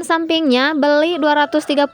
sampingnya beli 230.000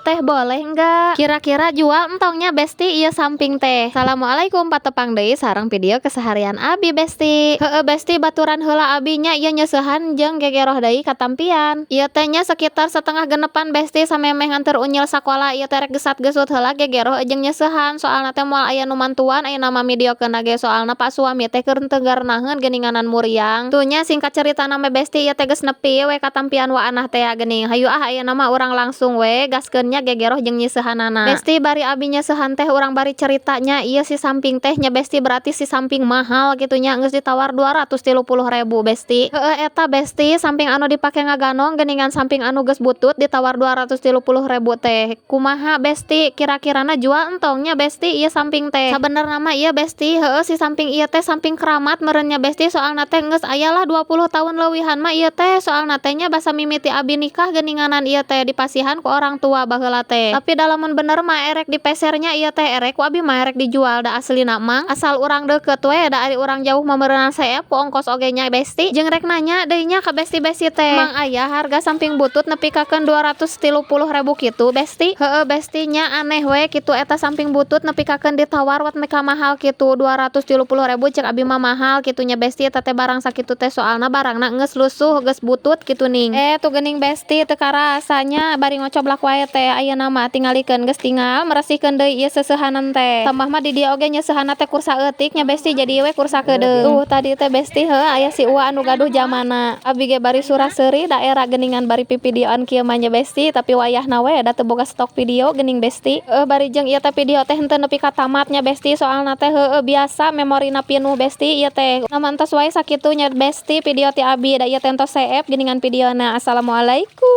teh boleh enggak? Kira-kira jual entongnya Besti ieu samping teh. Assalamualaikum patepang deui sareng video keseharian Abi Besti. Heueuh Besti baturan heula abinya ieu nyeusehan jeung gegeroh deui katampian. Ieu teh nya sekitar setengah genepan Besti samemeh nganter unyil sakola ieu teh rek gesat-gesut heula gegeroh jeung nyeusehan soalna teh moal aya nu mantuan aya nama videokeun ge soalna Pak suami teh keur teu garnaheun geuninganan muriang. Tuhnya singkat cerita nama Besti ieu teh geus nepi we katampian wa anah teh geuning. Hayu aya nama urang langsung we gaskeun nya gegeroh jeung nyeusehanana. Besti bari abi nyeusehan teh urang bari ceritanya ieu si samping teh nya Besti berarti si samping mahal kitu nya geus ditawar 230.000 Besti. Heueuh eta Besti samping anu dipake ngaganong geuningan samping anu geus butut ditawar 230.000 teh. Kumaha Besti kira-kirana jual entongnya Besti ieu samping teh. Sabenerna mah ieu Besti heueuh si samping ieu teh samping keramat meureun nya Besti soalna teh geus aya lah 20 tahun leuwihan mah ieu teh soalna teh nya basa mimiti abi nikah geuninganan ieu teh dipasihan ku orang tua baheula teh. Tapi da lamun bener mah erek dipesernya ieu teh erek ku abi mah erek dijual da aslina mang asal urang deukeut we da ari urang jauh mah meureunana saep ku ongkos oge nya Besti. Jeung rek nanya deui nya ka Besti-Besti teh mang aya harga samping butut nepi kakeun 230.000 kitu Besti. Heueuh Besti nya aneh we kitu eta samping butut nepi kakeun ditawar wat meka mahal kitu 230.000 cek abi mah mahal kitu nya Besti eta teh barang sakitu teh soalna barangna geus lusuh geus butut kitu ning. Tu geuning Besti teu karasanya bari ngocoblak wae teh ayeuna mah tingalikeun geus tinggal meresihkeun deui ieu seusehanan teh. Tambah mah di dieu oge nyeusehanna teh kursa eutik nya Besti jadi we kursa kedeung. Tuh tadi teh Besti heueuh aya si Uwa anu gaduh jamana. Abi ge bari surah seuri daerah geuningan bari pipidioan kieu mah nya Besti tapi wayahna we da teu boga stok video geuning Besti. Bari jeung ieu teh video teh henteu nepi ka tamat nya Besti soalna teh heueuh biasa memorina pinuh Besti ieu teh. Namantos wae sakitu nya Besti video ti abi da ieu teh entos seep geuningan videona. Assalamualaikum.